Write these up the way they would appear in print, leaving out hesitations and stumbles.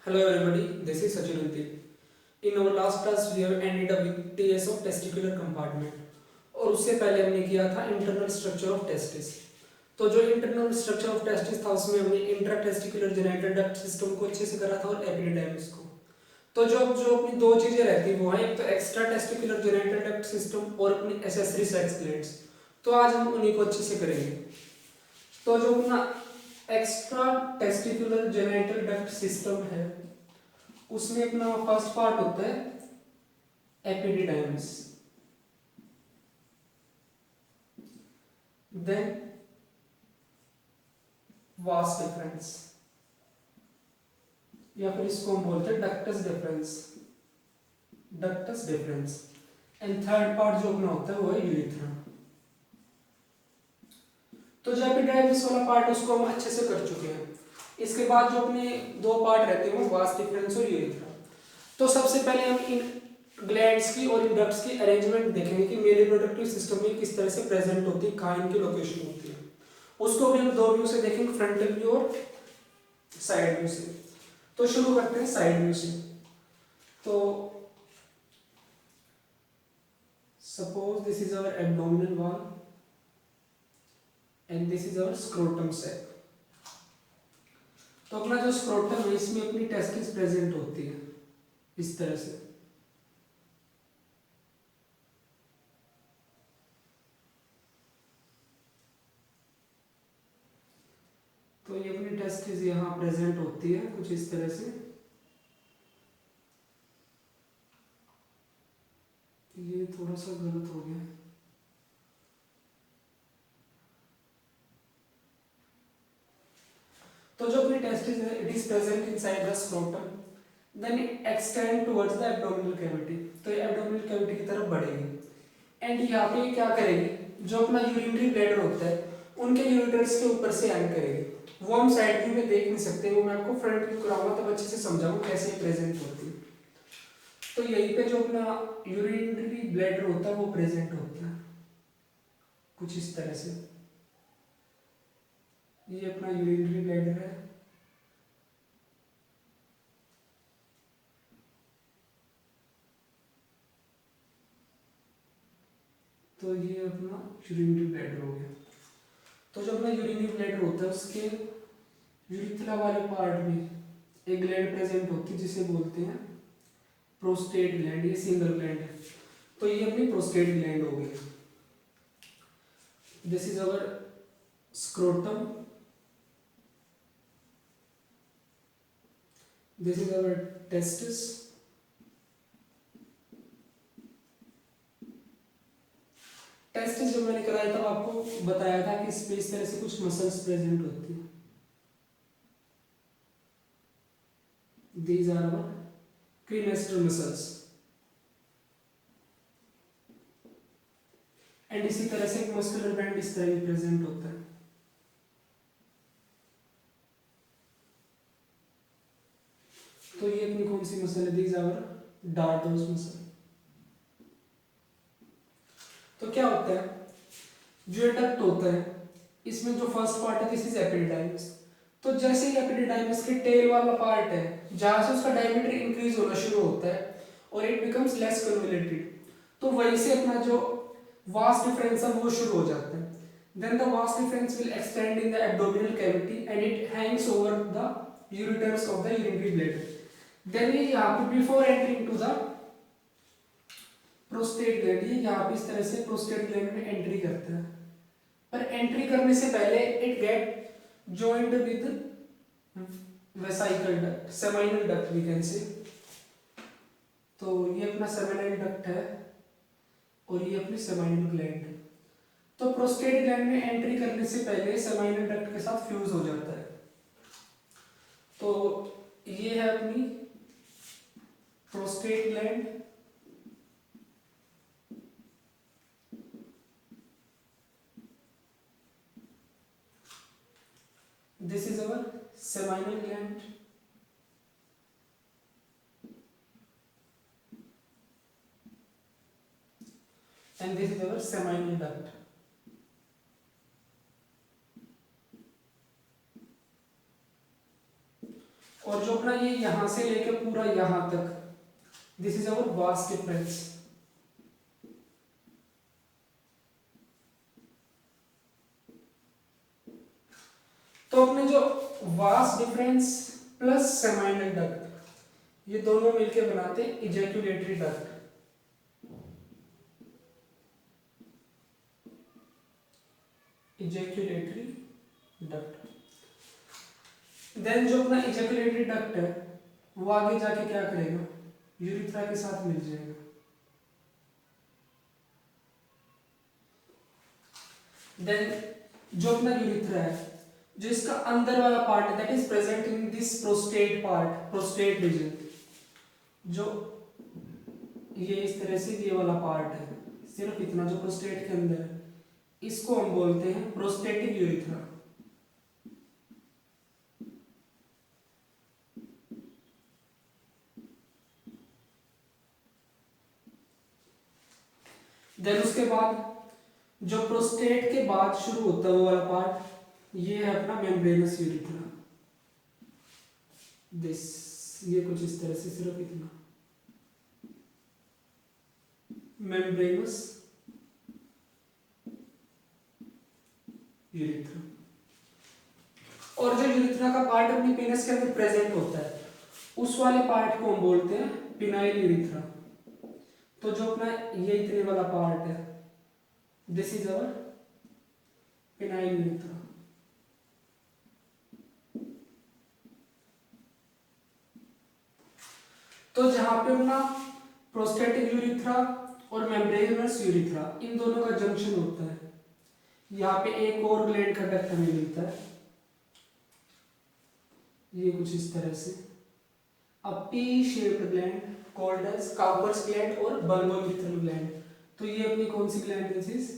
Hello everybody, this is Sachin Unti. In our last class we have ended up with TS of testicular compartment और उससे पहले हमने किया था internal structure of testis. तो जो इंटरनल स्ट्रक्चर ऑफ टेस्टिस था उसमें हमने इंट्राटेस्टिकुलर जेनिटल डक्ट सिस्टम को अच्छे से करा था और एपिडिडाइमिस को। तो जो अपनी दो चीजें रहती वो हैं, एक तो extra testicular genital duct system और अपनी एसेसरी सेक्स ग्लैंड्स। तो आज हम उन्हीं को अच्छे से करेंगे। तो जो अपना extra testicular genital duct system है उसमें अपना फर्स्ट पार्ट होता है एपिडिडाइमिस, देन वास डिफरेंस या फिर इसको हम बोलते हैं ductus difference and third part जो अपना होता है वो है यूरिथ्रा। तो जो एपिडाइमिस वाला पार्ट उसको हम अच्छे से कर चुके हैं। इसके बाद जो अपने दो पार्ट रहते हैं वो वास डिफरेंस और यूरिथ्रा। तो सबसे पहले हम इन ग्लैंड्स की और इन डक्ट्स की अरेंजमेंट देखेंगे कि मेल रिप्रोडक्टिव सिस्टम में किस तरह से प्रेजेंट होती है, कहाँ इनकी लोकेशन होती है। उसको भी हम दो व्यू से देखेंगे, फ्रंटल व्यू और साइड व्यू से। तो शुरू करते हैं साइड व्यू से। तो suppose this is our abdominal wall and this is our scrotum sac. तो अपना जो स्क्रोटम है इसमें अपनी टेस्टिस प्रेजेंट होती है इस तरह से। तो ये अपनी टेस्टिस यहाँ प्रेजेंट होती है कुछ इस तरह से। ये थोड़ा सा गलत हो गया। तो जो अपनी टेस्टिस है it is present inside the scrotum, then it extend towards the abdominal cavity. तो ये एब्डोमिनल कैविटी की तरफ बढ़ेगी एंड यहाँ पे क्या करेगी, जो अपना यूरिनरी ब्लैडर होता है उनके यूरिटर्स के ऊपर से एंड करेगी। वो हम साइड व्यू में देख नहीं सकते, वो मैं आपको फ्रंट व्यू कराऊंगा तब अच्छे से समझाऊंगा कैसे प्रेजेंट होती है। तो यहीं पे जो अपना यूरिनरी ब्लैडर होता है वो प्रेजेंट होता है कुछ इस तरह से। ये अपना यूरिनरी ब्लैडर है। तो ये अपना यूरिनरी ब्लैडर हो गया। तो जो अपना यूरिनरी ब्लैडर होता है उसके यूरिथ्रा वाले पार्ट में एक ग्लैंड प्रेजेंट होती है जिसे बोलते हैं प्रोस्टेट ग्लैंड। ये सिंगल ग्लैंड है। तो ये अपनी प्रोस्टेट ग्लैंड हो गई। This is our scrotum, this is our testis, testis जो मैंने कराया था आपको बताया था कि इसमें इस तरह से कुछ मसल्स प्रेजेंट होती हैं। These are our cremaster muscles and इसी तरह से एक मस्कुलर बैंड इस तरह ही प्रेजेंट होता है। तो ये अपनी कौन सी मसल है, दीज आवर डार्टोस मसल। तो क्या होता है, जो ये डक्ट होता है इसमें जो फर्स्ट पार्ट है दिस इज एपिडिडाइमिस। तो जैसे ही एपिडिडाइमिस के टेल वाला पार्ट है जहां से उसका डायमीटर इंक्रीज होना शुरू होता है और इट बिकम्स लेस कन्वोल्यूटेड, तो वहीं से अपना जो वास डिफरेंस है वो शुरू हो जाता है। Then the vas deferens will extend in the abdominal cavity and it hangs over the ureters of the urinary bladder. Then ये यहाँ पे before entering to the prostate gland, ये यहाँ पे इस तरह से प्रोस्टेट ग्लैंड में एंट्री करता है। पर एंट्री करने से पहले it get joined with vesicle duct, seminal duct we can say. तो ये अपना सेमाइनल डक्ट है और ये अपनी सेमाइनल ग्लैंड है। तो प्रोस्टेट ग्लैंड में एंट्री करने से पहले सेमाइनल डक्ट के साथ फ्यूज हो जाता है। तो ये है अपनी prostate gland, this is our seminal gland and this is our seminal duct. और जो अपना ये यहां से लेके पूरा यहां तक, this is our vas deferens. तो अपने जो vas deferens plus seminal duct, ये दोनों मिलके बनाते हैं ejaculatory duct. Ejaculatory duct. Then जो अपना इजैक्यूलेटरी डक्ट है वो आगे जाके क्या करेगा, यूरिथ्रा के साथ मिल जाएगा। देन जो अपना यूरिथ्रा है, जो इसका अंदर वाला पार्ट है that is present in this prostate part, prostate region, जो ये इस तरह से ये वाला पार्ट है, सिर्फ इतना जो प्रोस्टेट के अंदर है, इसको हम बोलते हैं प्रोस्टेटिक यूरिथ्रा। देन उसके बाद जो प्रोस्टेट के बाद शुरू होता है वो वाला पार्ट, ये है अपना मेम्ब्रेनस यूरिथ्रा। दिस, ये कुछ इस तरह से, सिर्फ इतना मेम्ब्रेनस यूरिथ्रा। और जो यूरिथ्रा का पार्ट अपनी पेनिस के अंदर प्रेजेंट होता है, उस वाले पार्ट को हम बोलते हैं पिनाइल यूरिथ्रा। तो जो अपना ये इतने वाला पार्ट है, this is our phenyl urethra. तो जहां पे अपना प्रोस्टेटिक यूरिथ्रा और मेम्ब्रेनस यूरिथ्रा, इन दोनों का जंक्शन होता है, यहाँ पे एक और ग्लैंड का डक्ट हमें मिलता है, ये कुछ इस तरह से, a pea shaped gland called as Cowper's gland और बल्बोयूरिथ्रल ग्लैंड। तो ये अपनी कौन सी gland, this is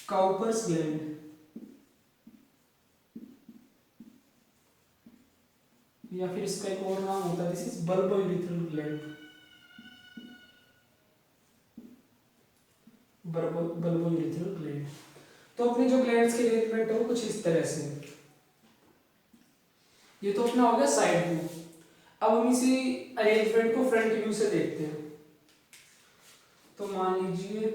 Cowper's gland, या फिर इसका एक और नाम होता है, this is bulbourethral gland, bulbourethral gland. तो अपने जो ग्लैंड्स के अरेंजमेंट है वो कुछ इस तरह से है। ये तो अपना हो गया साइड व्यू। अब हम इसी अरेंजमेंट को फ्रंट व्यू से देखते हैं। तो मान लीजिए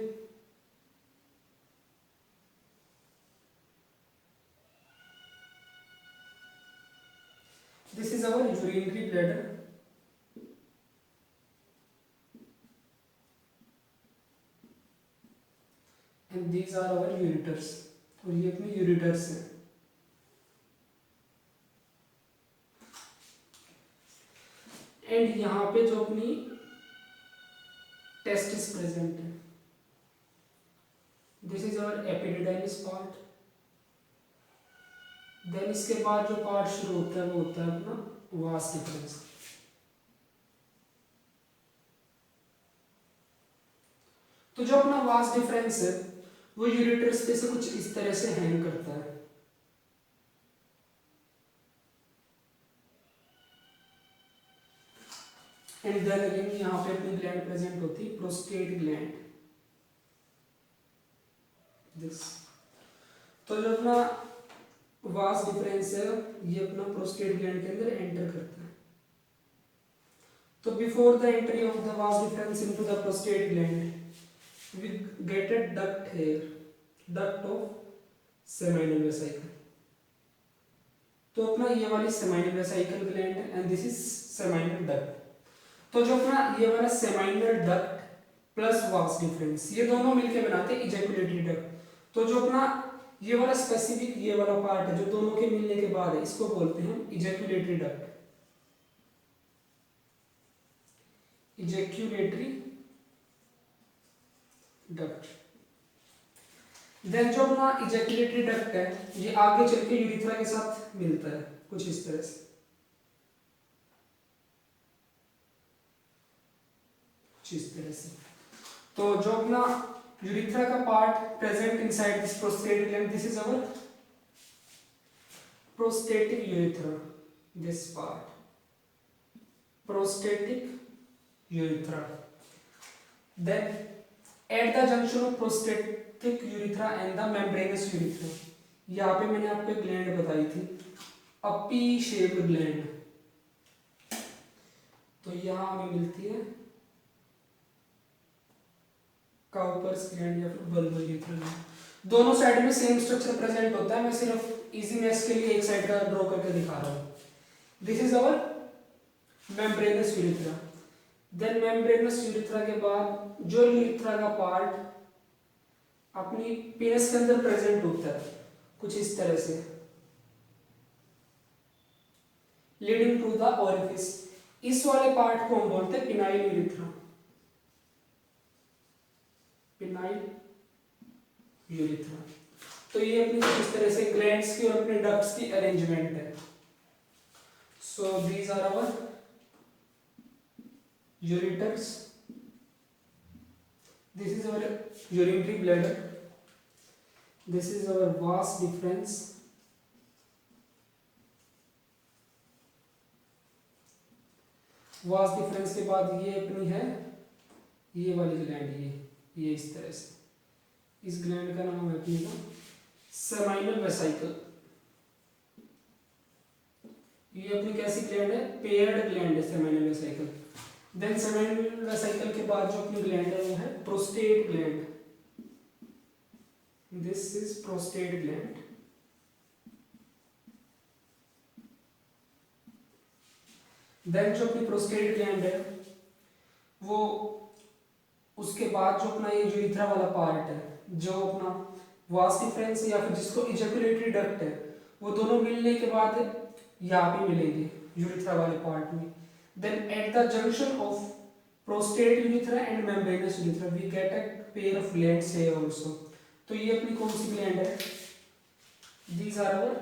this is our urinary bladder, and these are our ureters, और ये अपने यूरिटर्स है। एंड यहाँ पे जो अपनी टेस्टिस प्रेजेंट है, this is our epididymis part. Then इसके बाद जो पार्ट शुरू होता है वो होता है अपना वास डिफरेंस। तो जो अपना वास डिफरेंस है वो यूरेटर्स पे से कुछ इस तरह से हैंग करता है। एंड देन अगेन यहाँ पे अपनी ग्लैंड प्रेजेंट होती है, प्रोस्टेट ग्लैंड, दिस। तो जो अपना वास डिफरेंस है ये अपना प्रोस्टेट ग्लैंड के अंदर एंटर करता है। तो before the entry of the vas difference into the prostate gland we get a duct here, duct of seminal vesicle। तो अपना ये वाली सेमाइनल वेसिकल ग्लैंड है and this is seminal duct. तो जो अपना ये वाला seminal duct plus vas deferens, ये दोनों मिलके बनाते हैं इजैकुलेटरी डक्ट। तो जो अपना ये वाला स्पेसिफिक ये वाला पार्ट है जो दोनों के मिलने के बाद है, इसको बोलते हैं ejaculatory duct, ejaculatory duct. Then जो अपना इजैकुलेटरी डक्ट है ये आगे चल के यूरिथ्रा के साथ मिलता है कुछ इस तरह से, कुछ इस तरह से। तो जो अपना यूरिथ्रा का part present inside this prostate gland, this is our prostatic urethra, this part prostatic urethra. Then at the junction of prostatic urethra and the membranous urethra, यहाँ पे मैंने आपको एक ग्लैंड बताई थी, a P shaped gland, तो यहाँ हमें मिलती है काउपर्स ग्लैंड या फिर बल्बल यूरेथ्रा ग्लैंड। दोनों साइड में सेम स्ट्रक्चर प्रेजेंट होता है, मैं सिर्फ इजीनेस के लिए एक साइड का ड्रॉ करके दिखा रहा हूँ। This is our membranous urethra. Then membranous urethra के बाद जो यूरेथ्रा का पार्ट अपनी पेनिस के अंदर प्रेजेंट होता है कुछ इस तरह से, लीडिंग टू द ओरिफिस, इस वाले पार्ट को हम बोलते हैं पिनाइल यूरेथ्रा। Phenyl urethra. तो ये अपनी कुछ इस तरह से ग्लैंड्स की और अपने डक्ट्स की अरेंजमेंट है। So these are our ureters. This is our urinary bladder. This is our vas deferens. Vas deferens के बाद ये अपनी है ये वाली ग्लैंड, ये इस तरह से, इस ग्लैंड का नाम है अपनी का सेमाइनल वेसिकल। ये अपनी कैसी ग्लैंड है? पेयर्ड ग्लैंड है seminal vesicle. Then seminal vesicle के बाद जो अपनी ग्लैंड है वो है prostate gland. This is prostate gland. Then जो अपनी प्रोस्टेट ग्लैंड है वो, उसके बाद जो अपना ये यूरेथ्रा वाला पार्ट है, जो अपना वास डिफरेंस या फिर जिसको इजैकुलेटरी डक्ट है, वो दोनों मिलने के बाद यहाँ पे मिलेंगे यूरेथ्रा वाले पार्ट में। Then at the junction of prostate urethra and membranous urethra we get a pair of glands here also. तो ये अपनी कौन सी ग्लैंड है? These are our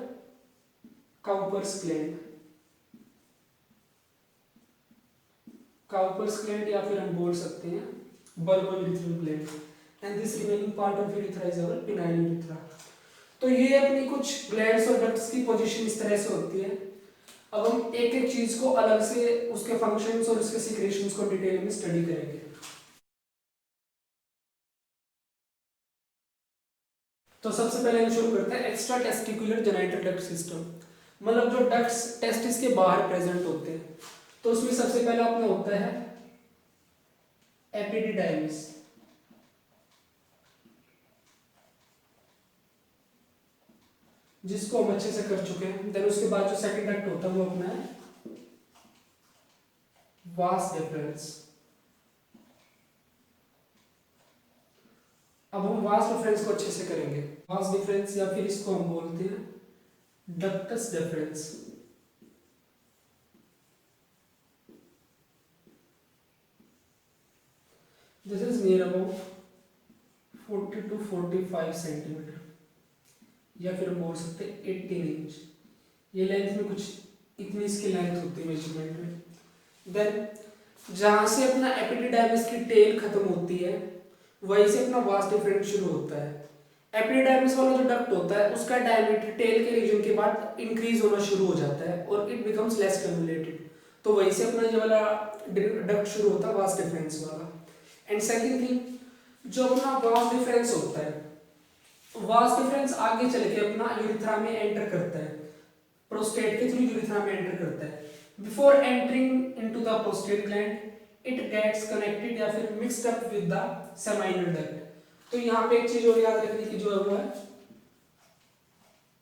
Cowper's gland. Cowper's gland या फिर हम बोल सकते हैं bulbourethral gland. And this remaining part of urethra is our penile urethra. तो ये अपनी कुछ ग्लैंड्स और डक्ट्स की पोजीशन इस तरह से होती है। अब हम एक एक चीज को अलग से उसके फंक्शंस और उसके सीक्रेशंस को डिटेल में स्टडी करेंगे। तो सबसे पहले हम शुरू करते हैं extra testicular genital duct system, मतलब जो डक्ट्स टेस्टिस के बाहर प्रेजेंट होते हैं। तो उसमें सबसे पहला अपना होता है एपिडिडाइमिस। जिसको हम अच्छे से कर चुके हैं। देन उसके बाद जो सेकंड डक्ट होता है वो अपना है वास डिफरेंस। अब हम वास डिफरेंस को अच्छे से करेंगे। वास डिफरेंस या फिर इसको हम बोलते हैं ductus difference. This is near about 40 to 45 centimetre या फिर हम बोल सकते हैं 18 इंच। ये लेंथ में कुछ इतनी इसकी लेंथ होती है मेजरमेंट में। देन जहां से अपना एपिडिडाइमिस की टेल खत्म होती है वहीं से अपना वास डिफरेंस शुरू होता है। एपिडिडाइमिस वाला जो डक्ट होता है उसका डायमीटर टेल के रीजन के बाद इंक्रीज होना शुरू हो जाता है और इट बिकम्स लेस कन्वोल्यूटेड। तो वहीं से अपना ये वाला डक्ट शुरू होता है वास डिफरेंस वाला। एंड सेकंड थिंग, जो अपना वास डिफरेंस होता है, वास डिफरेंस आगे चल के अपना यूरेथ्रा में एंटर करता है, प्रोस्टेट के थ्रू यूरेथ्रा में एंटर करता है। Before entering into the prostate gland it gets connected या फिर mixed up with the seminal duct. तो यहाँ पे एक चीज और याद रखने की जो है वो है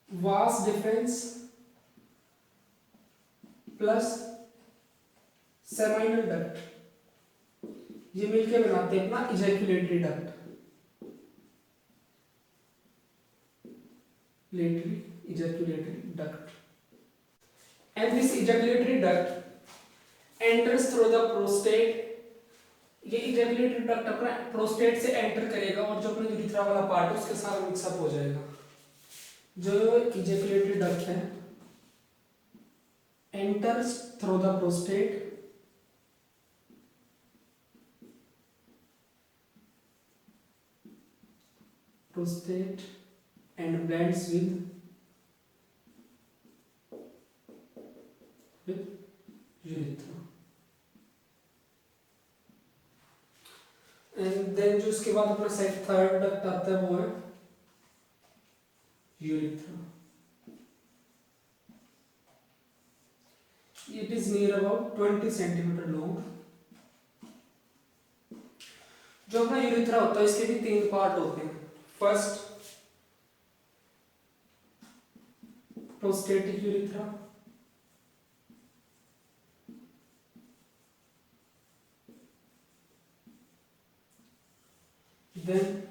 vas deferens plus seminal duct, ये मिलके बनाते हैं अपना ejaculatory duct. Ejaculatory duct, and this ejaculatory duct enters through the prostate। ये ejaculatory duct अपना प्रोस्टेट से एंटर करेगा और जो अपना यूरेथ्रा वाला पार्ट है उसके साथ मिक्सअप हो जाएगा। जो ejaculatory duct है enters through the prostate and blends with urethra। And then जो उसके बाद अपना थर्ड डक्ट आता है वो है urethra. It is near about 20 centimetre long. जो अपना यूरिथ्रा होता है इसके भी 3 पार्ट होते हैं। First prostatic urethra, then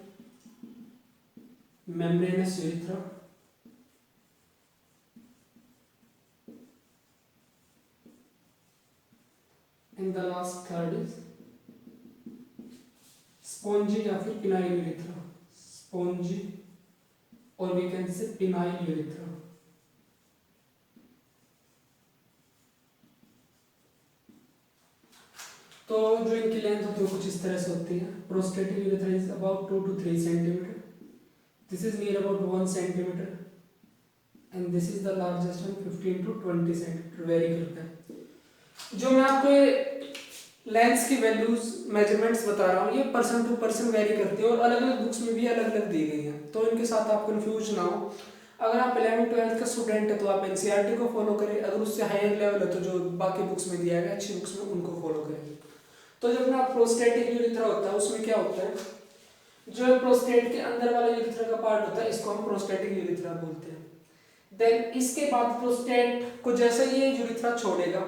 membranous urethra, and the last third is spongy या फिर penile urethra, spongy और we can say penile urethra। तो जो इनकी लेंथ होती है कुछ इस तरह से होती है। Prostatic urethra is about 2 to 3 centimetre, this is near about 1 centimetre, and this is the largest one 15 to 20 centimetre, very करता है। जो मैं आपको लेंथ्स की वैल्यूज मेजरमेंट्स बता रहा हूँ ये पर्सन टू पर्सन वेरी करती है और अलग अलग बुक्स में भी अलग अलग दी गई है, तो इनके साथ आप कंफ्यूज ना हो। अगर आप 11th-12th का स्टूडेंट है तो आप एनसीईआरटी को फॉलो करें, अगर उससे हायर लेवल है तो जो बाकी बुक्स में दिया गया अच्छी बुक्स में उनको फॉलो करें। तो जब अपना प्रोस्टेटिक यूरिथ्रा होता है उसमें क्या होता है, जो प्रोस्टेट के अंदर वाला यूरिथ्रा का पार्ट होता है इसको हम प्रोस्टेटिक यूरिथ्रा बोलते हैं। देन इसके बाद प्रोस्टेट को जैसे ये यूरिथ्रा छोड़ेगा,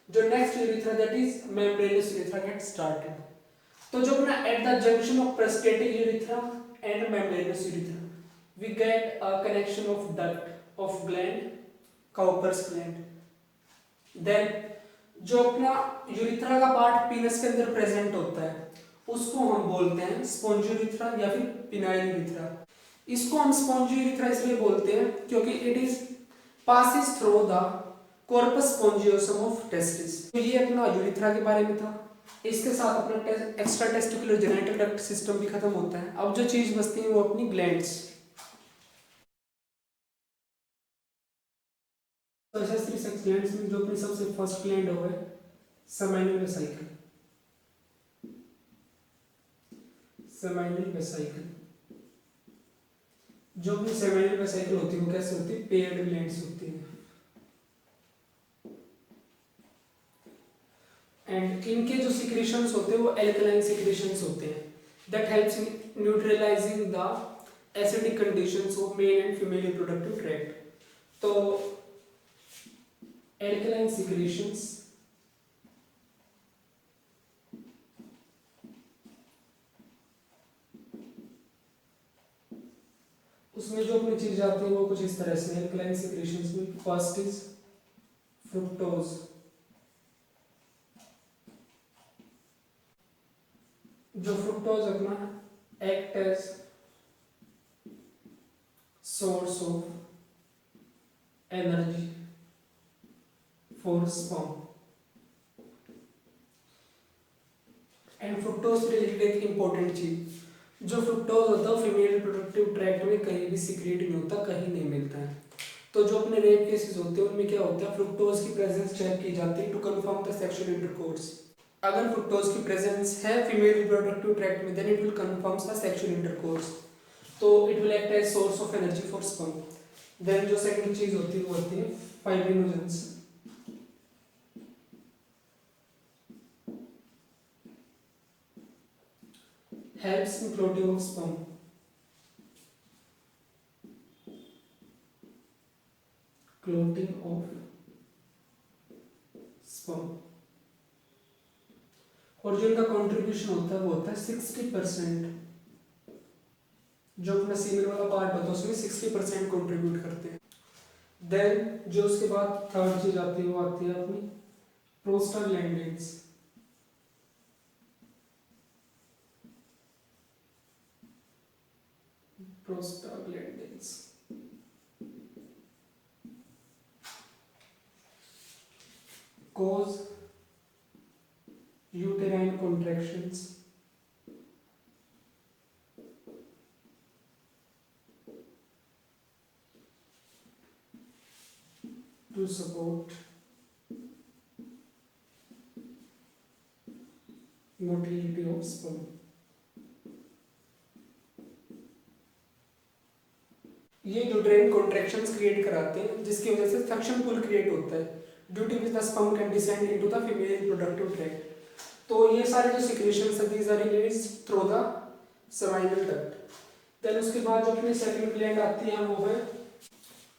जो next urethra that is membranous urethra get started. तो जो अपना at the junction of prostatic urethra and membranous urethra we get a connection of duct of gland, Cowper's gland. Then जो अपना यूरिथ्रा का पार्ट पीनस के अंदर प्रेजेंट होता है उसको हम बोलते हैं स्पॉन्जी यूरिथ्रा या फिर पिनाइल यूरिथ्रा। इसको हम स्पॉन्जी यूरिथ्रा इसलिए बोलते हैं क्योंकि it is passes through the corpus spongiosum of testis. तो ये अपना यूरिथ्रा के बारे में था। इसके साथ अपना extra testicular genital duct system भी खत्म होता है। अब जो चीज बचती है वो अपनी ग्लैंड्स। सेक्स ग्लैंड्स में जो अपनी सबसे फर्स्ट ग्लैंड है सेमाइनल वेसिकल। सेमाइनल वेसिकल जो अपनी सेमाइनल वेसिकल होती है वो कैसे होती है, पेयर्ड ग्लैंड्स होती है। एंड इनके जो सिक्रीशंस होते हैं वो एल्कलाइन सिक्रीशंस होते हैं that helps in neutralising the acidic conditions of male and female reproductive tract. तो एल्कलाइन सिक्रीशंस उसमें जो अपनी चीज आती है वो कुछ इस तरह से। एल्कलाइन सिक्रीशंस में फर्स्ट इज फ्रुक्टोज, जो फ्रुक्टोज अपना act as source of energy for sperm. And fructose से रिलेटेड एक इंपॉर्टेंट चीज, जो फ्रुक्टोज होता है फीमेल रिप्रोडक्टिव ट्रैक्ट में कहीं भी सीक्रेट नहीं होता, कहीं नहीं मिलता है। तो जो अपने रेप केसेस होते हैं उनमें क्या होता है, फ्रुक्टोज की प्रेजेंस चेक की जाती है to confirm the sexual intercourse. अगर फ्रुक्टोज की प्रेजेंस है फीमेल रिप्रोडक्टिव ट्रैक्ट में then it will confirm the sexual intercourse, तो it will act as source of energy for sperm. Then जो सेकंड चीज होती है वो होती है फाइब्रिनोजेंस। helps in clotting of sperm। clotting of sperm और जो इनका कंट्रीब्यूशन होता है वो होता है 60%। जो अपना सीमेन वाला पार्ट होता है उसमें 60% कंट्रीब्यूट करते हैं। देन जो उसके बाद थर्ड चीज आती है वो आती है अपनी prostaglandins. prostaglandins cause uterine contractions to support motility of sperm। ये यूट्राइन कॉन्ट्रैक्शंस क्रिएट कराते हैं जिसकी वजह से सक्शन पुल क्रिएट होता है due to which the sperm can descend into the female reproductive tract. तो ये सारे जो सिक्रेशंस है these are released through the cervical duct. Then उसके बाद जो अपनी सेकंड ग्लैंड आती है वो है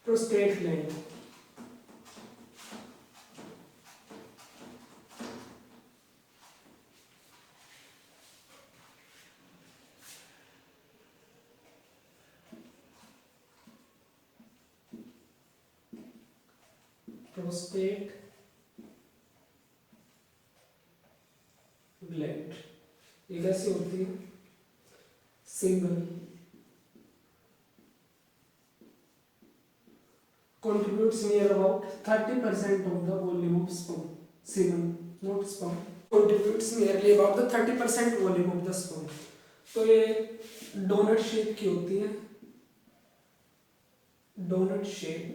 प्रोस्टेट ग्लैंड। प्रोस्टेट ग्लैंड ये कैसी होती है? Single, contributes near about 30% of the volume of sperm. Semen, not sperm. Contributes nearly about the 30% volume of the sperm. तो ये डोनट शेप की होती है, डोनट शेप,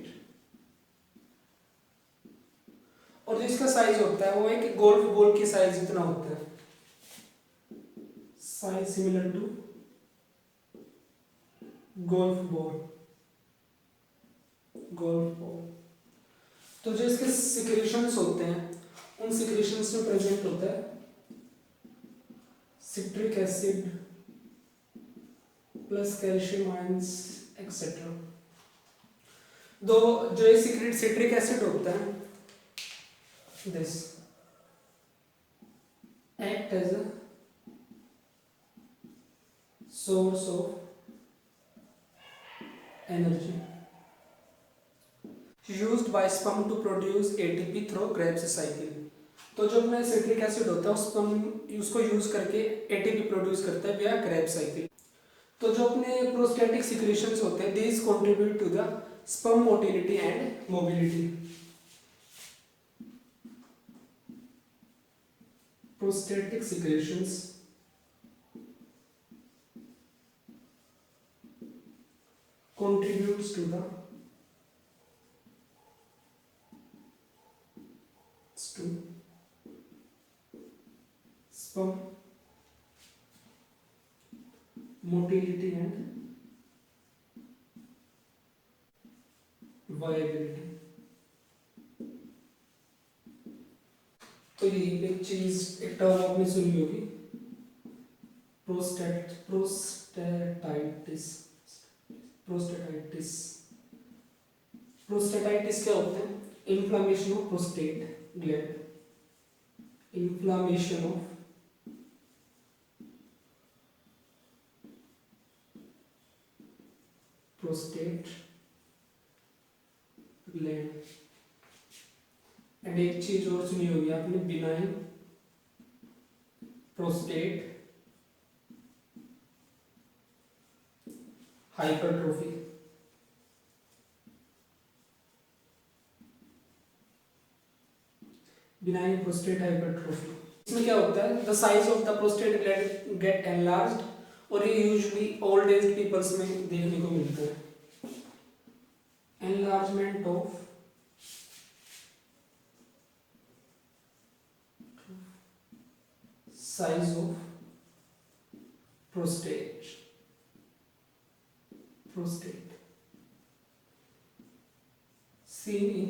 और जो इसका साइज होता है वो एक गोल्फ बॉल की साइज जितना होता है, size similar to golf ball, golf ball. तो जो इसके सिक्रेशंस होते हैं उन सिक्रेशंस में प्रेजेंट होता है citric acid plus calcium ions etcetera. दो जो ये सीक्रेट सिट्रिक एसिड होता है this act as a source of energy used by sperm to produce ATP through Krebs cycle। तो जो अपना सिट्रिक एसिड होता है उसको यूज करके ATP प्रोड्यूस करता है via Krebs cycle। तो जो अपने प्रोस्टेटिक सिक्रेशंस होते हैं these contribute to the sperm motility and mobility। Prostatic secretions contributes to the sperm motility and viability। तो यही एक चीज एक टर्म आपने सुनी होगी प्रोस्टेटाइटिस। प्रोस्टेटाइटिस क्या होता है? Inflammation of prostate gland, inflammation of prostate gland. And एक चीज और सुनी होगी आपने benign prostate hypertrophy. Benign prostate hypertrophy, इसमें क्या होता है? The size of the prostate gland get enlarged, और ये यूजुअली ओल्ड एज पीपल्स में देखने को मिलता है। Enlargement of size of prostate seen in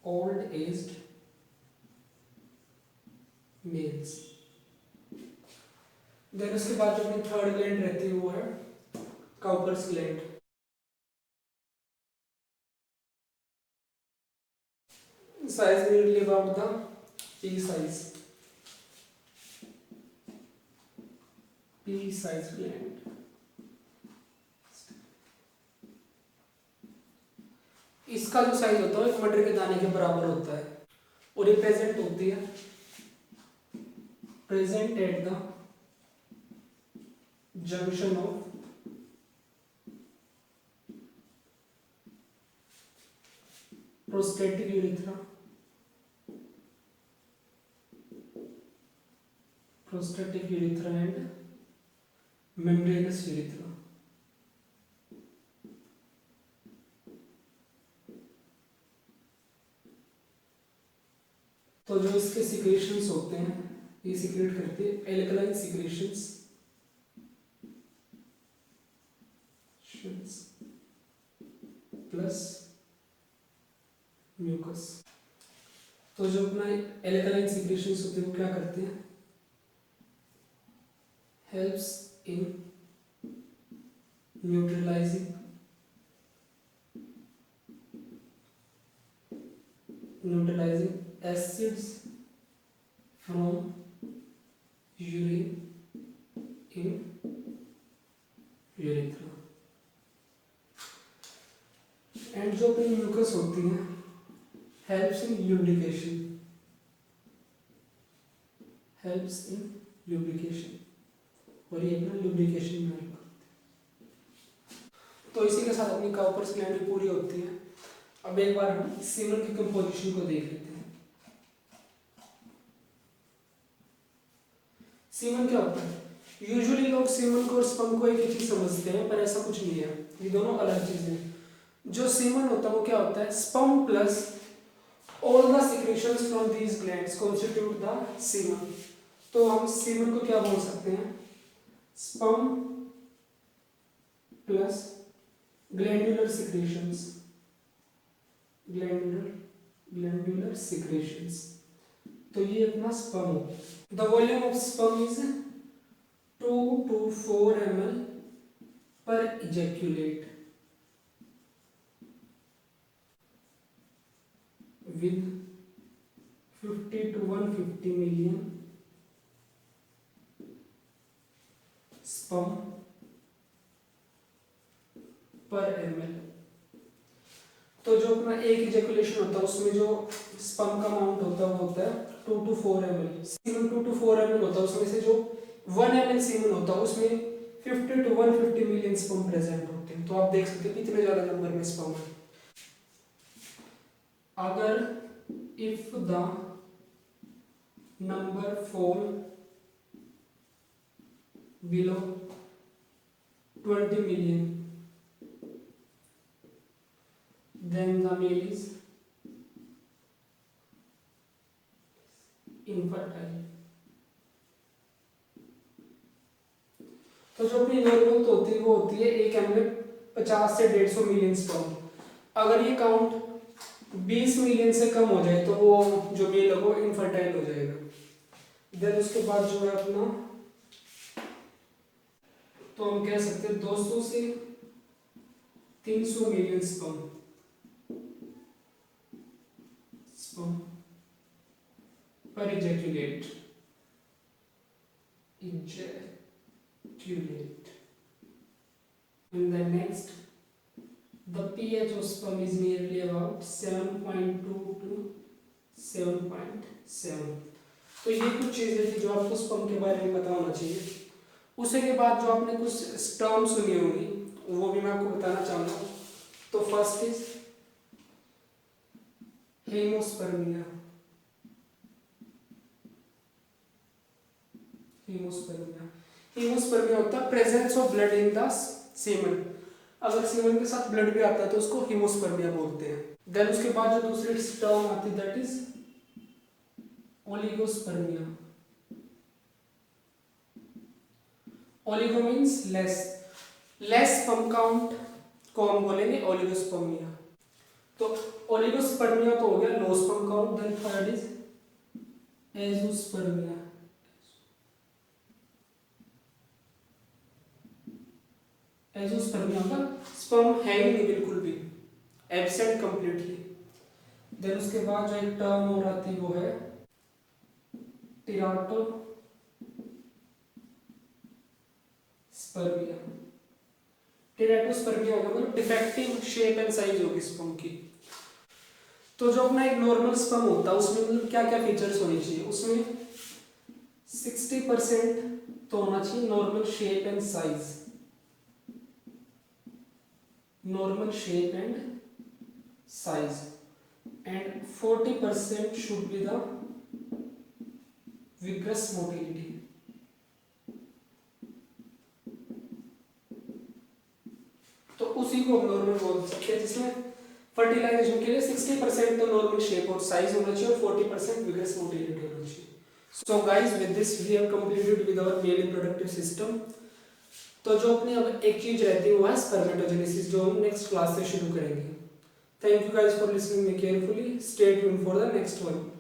old aged males। Then उसके बाद जो अपनी थर्ड ग्लैंड रहती है वो है Cowper's gland. Size nearly about the pea size gland। इसका जो साइज होता है एक मटर के दाने के बराबर होता है, और ये प्रेजेंट होती है present at the junction of prostatic urethra and membranous urethra. तो जो इसके सिक्रेशंस होते हैं ये सिक्रेट करते हैं एल्कलाइन सिक्रेशंस प्लस म्यूकस। तो जो अपना एल्कलाइन सिक्रेशंस होते हैं वो क्या करते हैं, helps in neutralising acids from urine in urethra. And जो अपनी म्यूकस होती है हेल्प्स इन ल्यूब्रिकेशन, और ये अपना ल्यूब्रिकेशन में हेल्प करते हैं। तो इसी के साथ अपनी काउपर्स ग्लैंड भी पूरी होती है। अब एक बार हम सीमन की कंपोजिशन को देख लेते हैं। सीमन क्या होता है? यूजुअली लोग सीमन को और स्पर्म को एक ही चीज समझते हैं, पर ऐसा कुछ नहीं है, ये दोनों अलग चीजें हैं। जो सीमन होता है वो क्या होता है, sperm plus all the secretions from these glands constitute the semen. तो हम सीमन को क्या बोल सकते हैं, sperm plus glandular secretions, glandular secretions. तो ये अपना स्पर्म हो। The volume of sperm is 2 to 4 ml per ejaculate with 50 to 150 million sperm per ml। तो जो अपना एक इजेकुलेशन होता है उसमें जो स्पर्म का अमाउंट होता है वो होता है 2 to 4 ml। Semen 2 to 4 ml होता है, उसमें से जो 1 ml सीमन होता है उसमें 50 to 150 मिलियन स्पर्म प्रेजेंट होते हैं। तो आप देख सकते हैं कितने ज्यादा नंबर में स्पर्म है। अगर if the number fall below 20 million then the male is infertile। तो जो अपनी नॉर्मल तो होती है वो होती है एक एम में 50 से 150 मिलियन स्पर्म। अगर ये काउंट 20 मिलियन से कम हो जाए तो वो जो मेल है वो इनफर्टाइल हो जाएगा। देन उसके बाद जो है अपना, तो हम कह सकते हैं 200 से 300 million sperm per ejaculate। And then next, the pH of sperm is nearly about 7.2 to 7.7। तो ये कुछ चीजें थी जो आपको स्पर्म के बारे में पता होना चाहिए। उसी के बाद जो आपने कुछ टर्म सुनी होंगी वो भी मैं आपको बताना चाहूंगा। तो फर्स्ट इज हेमोस्पर्मिया। हेमोस्पर्मिया होता है presence of blood in the semen. अगर सीमन के साथ ब्लड भी आता है तो उसको हेमोस्पर्मिया बोलते हैं। देन उसके बाद जो दूसरी टर्म आती है that is oligospermia. Oligo means less sperm count को हम बोलेंगे ओलिगोस्पर्मिया। तो ओलिगोस्पर्मिया तो हो गया low sperm count. Then third is azoospermia. Azoospermia का स्पर्म है ही नहीं बिल्कुल भी, एब्सेंट कंप्लीटली। देन उसके बाद जो एक टर्म और आती है वो है टेराटोस्पर्मिया। टेराटोस्पर्मिया होगा मतलब डिफेक्टिव शेप एंड साइज होगी स्पर्म की। तो जो अपना एक नॉर्मल स्पर्म होता है उसमें मतलब क्या क्या फीचर्स होने चाहिए, उसमें 60% तो होना चाहिए normal shape and size, normal shape and size, and 40% should be the vigorous motility। तो उसी को हम नॉर्मल बोल सकते हैं, जिसमें फर्टिलाइजेशन के लिए 60% तो नॉर्मल शेप और साइज होना चाहिए और 40% vigorous motility होना चाहिए। So guys, with this we have completed with our male reproductive system। तो जो अपनी अब एक चीज रहती है वो है स्पर्मेटोजेनेसिस, जो हम नेक्स्ट क्लास से शुरू करेंगे। Thank you guys for listening me carefully. Stay tuned for the next one.